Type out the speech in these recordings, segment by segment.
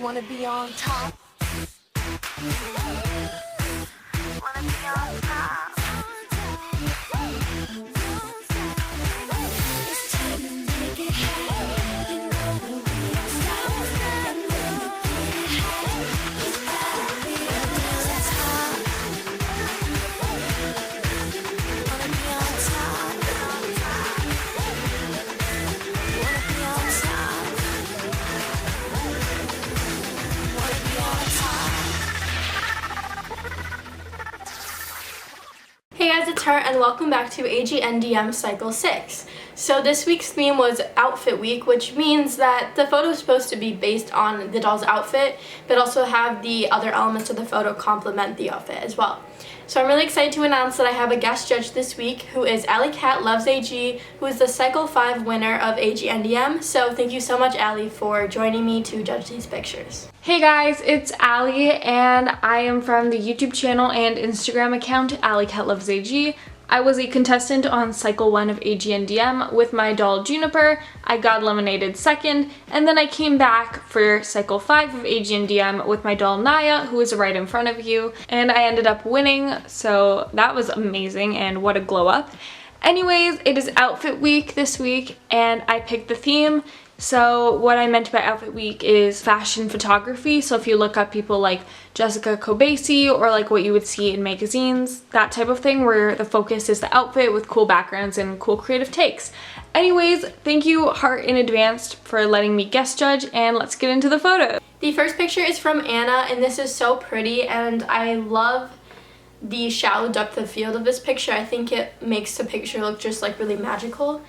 wanna be on top. Wanna be on top. It's time to make it happen. You know we'll be on top. And when we put it high, it's gotta be on top. Wanna be on top. Wanna be on top. Wanna be on top. Hey guys, it's her and welcome back to Agndm Cycle 6. So this week's theme was Outfit Week, which means that the photo is supposed to be based on the doll's outfit, but also have the other elements of the photo complement the outfit as well. So I'm really excited to announce that I have a guest judge this week who is Allycatlovesag, who is the Cycle 5 winner of Agndm. So thank you so much, Ally, for joining me to judge these pictures. Hey guys, it's Ally and I am from the YouTube channel and Instagram account Allycatlovesag. I was a contestant on Cycle 1 of Agndm with my doll Juniper. I got eliminated second, and then I came back for Cycle 5 of Agndm with my doll Naya, who is right in front of you, and I ended up winning, so that was amazing and what a glow up. Anyways, it is Outfit Week this week and I picked the theme. So what I meant by Outfit Week is fashion photography. So if you look up people like Jessica Kobasi or like what you would see in magazines, that type of thing where the focus is the outfit with cool backgrounds and cool creative takes. Anyways, thank you Heart in advance for letting me guest judge, and let's get into the photo. The first picture is from Anna, and this is so pretty, and I love the shallow depth of field of this picture. I think it makes the picture look just like really magical.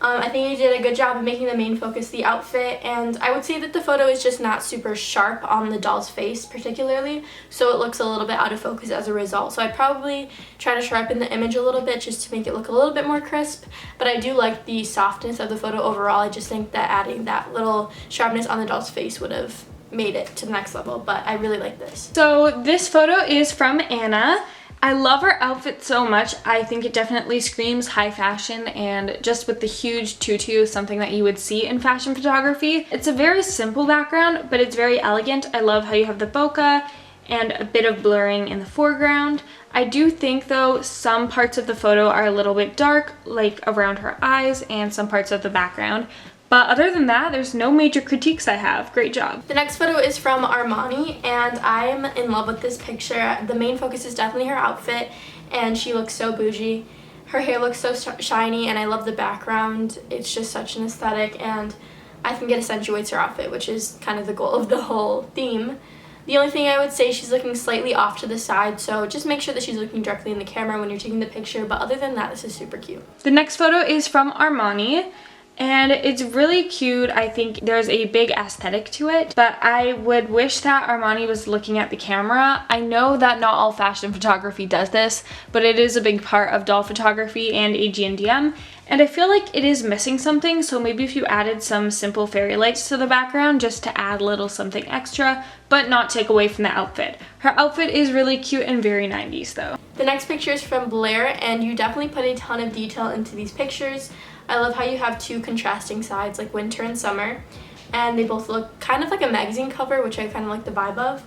I think you did a good job of making the main focus the outfit, and I would say that the photo is just not super sharp on the doll's face particularly, so it looks a little bit out of focus as a result. So I'd probably try to sharpen the image a little bit just to make it look a little bit more crisp, but I do like the softness of the photo overall. I just think that adding that little sharpness on the doll's face would have made it to the next level, but I really like this. So this photo is from Anna. I love her outfit so much. I think it definitely screams high fashion, and just with the huge tutu, something that you would see in fashion photography. It's a very simple background, but it's very elegant. I love how you have the bokeh and a bit of blurring in the foreground. I do think though some parts of the photo are a little bit dark, like around her eyes and some parts of the background. But other than that, there's no major critiques I have. Great job. The next photo is from Armani, and I'm in love with this picture. The main focus is definitely her outfit, and she looks so bougie. Her hair looks so shiny, and I love the background. It's just such an aesthetic, and I think it accentuates her outfit, which is kind of the goal of the whole theme. The only thing I would say, she's looking slightly off to the side, so just make sure that she's looking directly in the camera when you're taking the picture, but other than that, this is super cute. The next photo is from Armani. And it's really cute. I think there's a big aesthetic to it, but I would wish that Armani was looking at the camera. I know that not all fashion photography does this, but it is a big part of doll photography and Agndm, and I feel like it is missing something, so maybe if you added some simple fairy lights to the background just to add a little something extra, but not take away from the outfit. Her outfit is really cute and very 90s though. The next picture is from Blair, and you definitely put a ton of detail into these pictures. I love how you have two contrasting sides, like winter and summer, and they both look kind of like a magazine cover, which I kind of like the vibe of.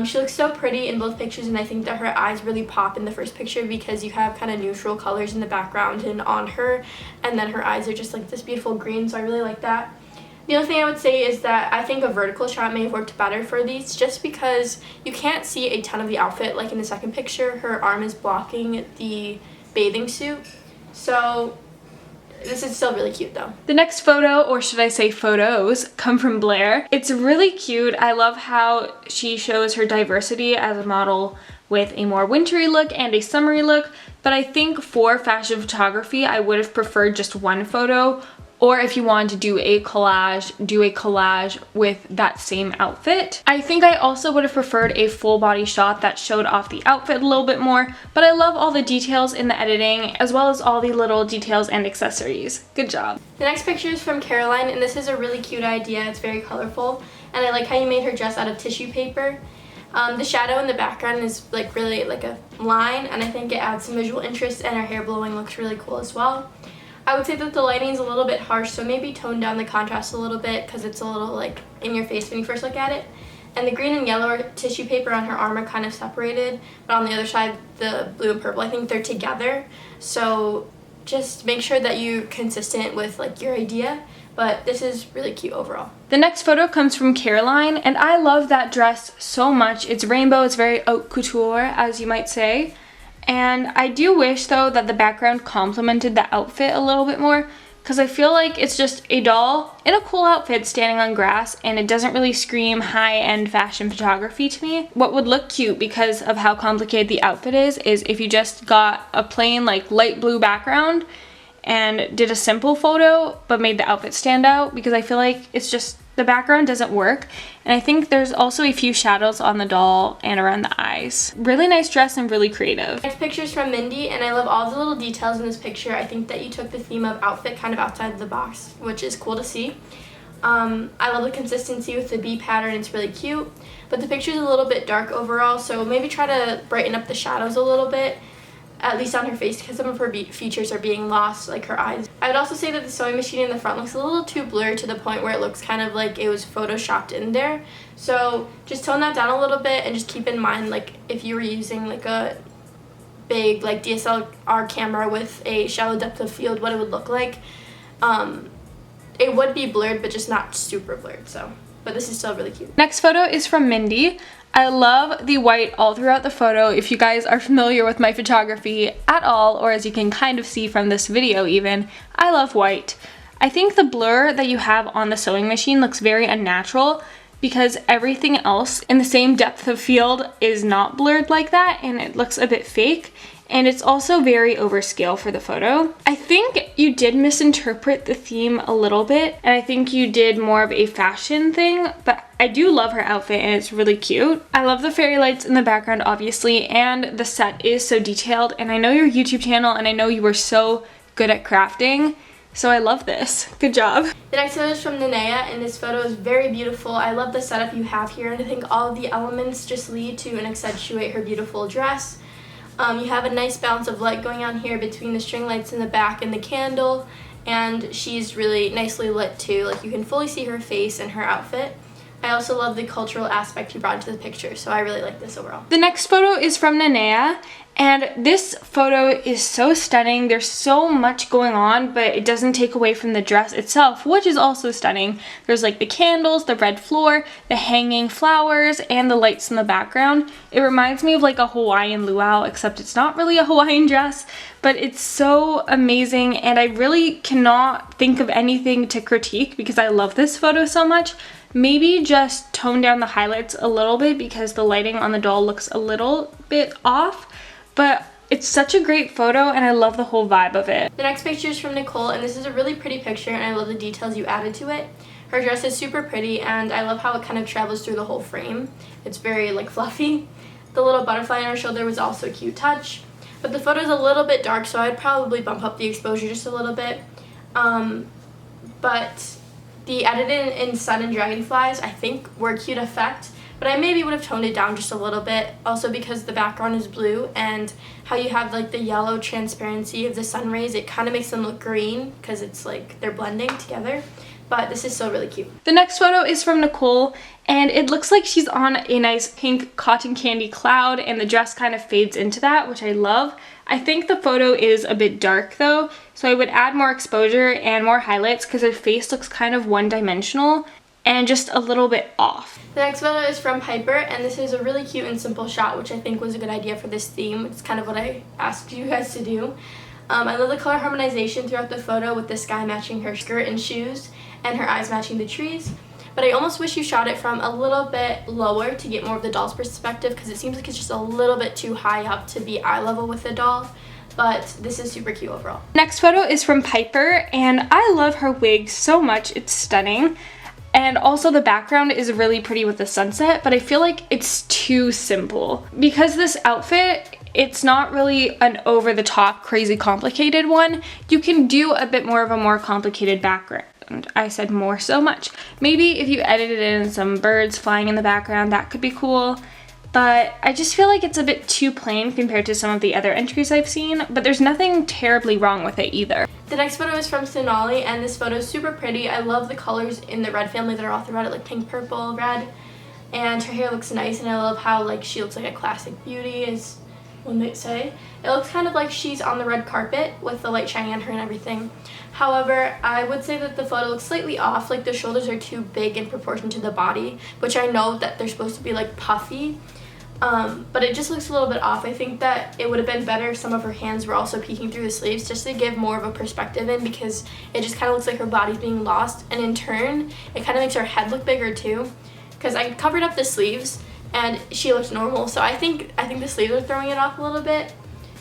She looks so pretty in both pictures, and I think that her eyes really pop in the first picture because you have kind of neutral colors in the background and on her, and then her eyes are just like this beautiful green, so I really like that. The only thing I would say is that I think a vertical shot may have worked better for these, just because you can't see a ton of the outfit. Like in the second picture, her arm is blocking the bathing suit, so this is still really cute though. The next photo, or should I say photos, come from Blair. It's really cute. I love how she shows her diversity as a model with a more wintry look and a summery look, but I think for fashion photography, I would have preferred just one photo, or if you wanted to do a collage with that same outfit. I think I also would have preferred a full body shot that showed off the outfit a little bit more, but I love all the details in the editing as well as all the little details and accessories. Good job. The next picture is from Caroline, and this is a really cute idea. It's very colorful, and I like how you made her dress out of tissue paper. The shadow in the background is like really like a line, and I think it adds some visual interest, and her hair blowing looks really cool as well. I would say that the lighting is a little bit harsh, so maybe tone down the contrast a little bit because it's a little like in your face when you first look at it. And the green and yellow tissue paper on her arm are kind of separated, but on the other side, the blue and purple, I think they're together. So just make sure that you're consistent with like your idea, but this is really cute overall. The next photo comes from Caroline, and I love that dress so much. It's rainbow, it's very haute couture, as you might say. And I do wish though that the background complemented the outfit a little bit more, because I feel like it's just a doll in a cool outfit standing on grass, and it doesn't really scream high-end fashion photography to me. What would look cute because of how complicated the outfit is if you just got a plain like light blue background and did a simple photo but made the outfit stand out, because I feel like it's just the background doesn't work. And I think there's also a few shadows on the doll and around the eyes. Really nice dress and really creative. Next picture is from Mindy, and I love all the little details in this picture. I think that you took the theme of outfit kind of outside of the box, which is cool to see. I love the consistency with the bee pattern, it's really cute, but the picture is a little bit dark overall, so maybe try to brighten up the shadows a little bit, at least on her face, because some of her features are being lost, like her eyes. I would also say that the sewing machine in the front looks a little too blurred to the point where it looks kind of like it was photoshopped in there. So just tone that down a little bit, and just keep in mind, like if you were using like a big like DSLR camera with a shallow depth of field, what it would look like. It would be blurred, but just not super blurred. So, but this is still really cute. Next photo is from Mindy. I love the white all throughout the photo. If you guys are familiar with my photography at all, or as you can kind of see from this video even, I love white. I think the blur that you have on the sewing machine looks very unnatural, because everything else in the same depth of field is not blurred like that, and it looks a bit fake. And it's also very overscale for the photo. I think you did misinterpret the theme a little bit, and I think you did more of a fashion thing, but I do love her outfit and it's really cute. I love the fairy lights in the background, obviously, and the set is so detailed, and I know your YouTube channel and I know you were so good at crafting, so I love this. Good job. The next photo is from Nanea, and this photo is very beautiful. I love the setup you have here, and I think all of the elements just lead to and accentuate her beautiful dress. You have a nice balance of light going on here between the string lights in the back and the candle, and she's really nicely lit too. Like you can fully see her face and her outfit. I also love the cultural aspect you brought into the picture, so I really like this overall. The next photo is from Nanea, and this photo is so stunning. There's so much going on, but it doesn't take away from the dress itself, which is also stunning. There's like the candles, the red floor, the hanging flowers, and the lights in the background. It reminds me of like a Hawaiian luau, except it's not really a Hawaiian dress, but it's so amazing, and I really cannot think of anything to critique because I love this photo so much. Maybe just tone down the highlights a little bit because the lighting on the doll looks a little bit off, but it's such a great photo and I love the whole vibe of it. The next picture is from Nicole, and this is a really pretty picture, and I love the details you added to it. Her dress is super pretty, and I love how it kind of travels through the whole frame. It's very like fluffy. The little butterfly on her shoulder was also a cute touch, but the photo is a little bit dark, so I'd probably bump up the exposure just a little bit. But the edited in sun and dragonflies, I think, were a cute effect, but I maybe would have toned it down just a little bit, also because the background is blue, and how you have like the yellow transparency of the sun rays, it kind of makes them look green because it's like they're blending together. But this is still really cute. The next photo is from Nicole, and it looks like she's on a nice pink cotton candy cloud, and the dress kind of fades into that, which I love. I think the photo is a bit dark though, so I would add more exposure and more highlights because her face looks kind of one-dimensional and just a little bit off. The next photo is from Piper, and this is a really cute and simple shot, which I think was a good idea for this theme. It's kind of what I asked you guys to do. I love the color harmonization throughout the photo, with the sky matching her skirt and shoes and her eyes matching the trees. But I almost wish you shot it from a little bit lower to get more of the doll's perspective, because it seems like it's just a little bit too high up to be eye level with the doll. But this is super cute overall. Next photo is from Piper, and I love her wig so much. It's stunning. And also the background is really pretty with the sunset, but I feel like it's too simple. Because this outfit, it's not really an over-the-top, crazy complicated one. You can do a bit more of a more complicated background. I said more so much. Maybe if you edited in some birds flying in the background, that could be cool. But I just feel like it's a bit too plain compared to some of the other entries I've seen, but there's nothing terribly wrong with it either. The next photo is from Sonali, and this photo is super pretty. I love the colors in the red family that are all throughout it, like pink, purple, red. And her hair looks nice, and I love how like she looks like a classic beauty, as one might say. It looks kind of like she's on the red carpet with the light shining on her and everything. However, I would say that the photo looks slightly off, like the shoulders are too big in proportion to the body, which I know that they're supposed to be like puffy. But it just looks a little bit off. I think that it would have been better if some of her hands were also peeking through the sleeves, just to give more of a perspective in, because it just kind of looks like her body's being lost, and in turn it kind of makes her head look bigger too, because I covered up the sleeves and she looked normal. So I think the sleeves are throwing it off a little bit,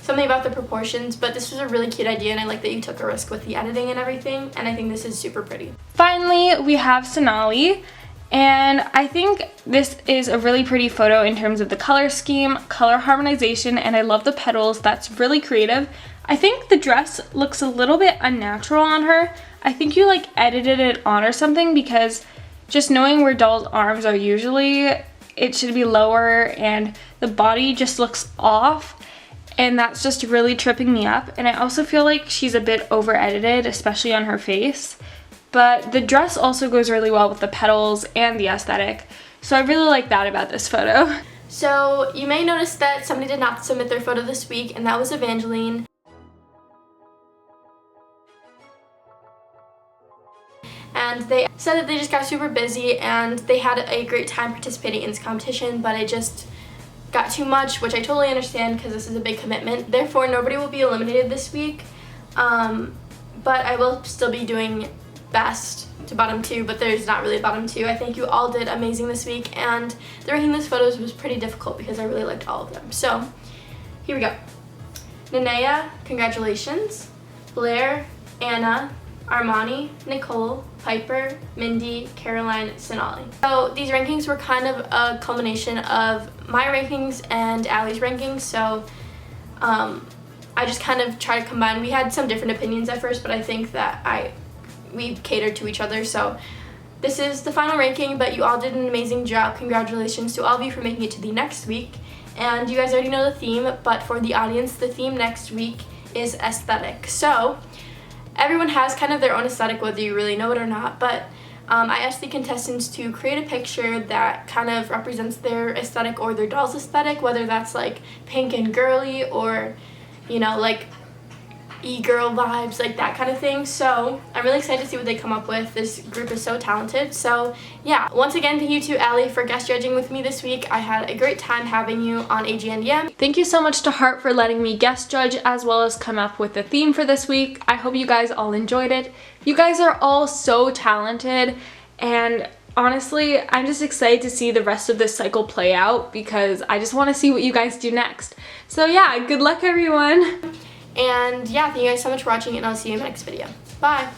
something about the proportions. But this was a really cute idea, and I like that you took a risk with the editing and everything, and I think this is super pretty. Finally, we have Sonali. And I think this is a really pretty photo in terms of the color scheme, color harmonization, and I love the petals. That's really creative. I think the dress looks a little bit unnatural on her. I think you like edited it on or something, because just knowing where dolls' arms are usually, it should be lower, and the body just looks off, and that's just really tripping me up. And I also feel like she's a bit over edited, especially on her face. But the dress also goes really well with the petals and the aesthetic. So I really like that about this photo. So you may notice that somebody did not submit their photo this week, and that was Evangeline. And they said that they just got super busy and they had a great time participating in this competition, but it just got too much, which I totally understand because this is a big commitment. Therefore, nobody will be eliminated this week. But I will still be doing best to bottom 2, but there's not really a bottom 2. I think you all did amazing this week, and the ranking these photos was pretty difficult because I really liked all of them. So here we go. Nanea, congratulations. Blair, Anna, Armani, Nicole, Piper, Mindy, Caroline, Sonali. So these rankings were kind of a culmination of my rankings and Ally's rankings. So I just kind of tried to combine. We had some different opinions at first, but I think that we catered to each other. So this is the final ranking, but you all did an amazing job. Congratulations to all of you for making it to the next week. And you guys already know the theme, but for the audience, the theme next week is aesthetic. So everyone has kind of their own aesthetic, whether you really know it or not, but I asked the contestants to create a picture that kind of represents their aesthetic or their doll's aesthetic, whether that's like pink and girly or, you know, like e-girl vibes, like that kind of thing. So I'm really excited to see what they come up with. This group is so talented. So yeah, once again, thank you to Ally for guest judging with me this week. I had a great time having you on Agndm. Thank you so much to Heart for letting me guest judge as well as come up with the theme for this week. I hope you guys all enjoyed it. You guys are all so talented, and honestly, I'm just excited to see the rest of this cycle play out because I just want to see what you guys do next. So yeah, good luck everyone. And yeah, thank you guys so much for watching, and I'll see you in the next video. Bye!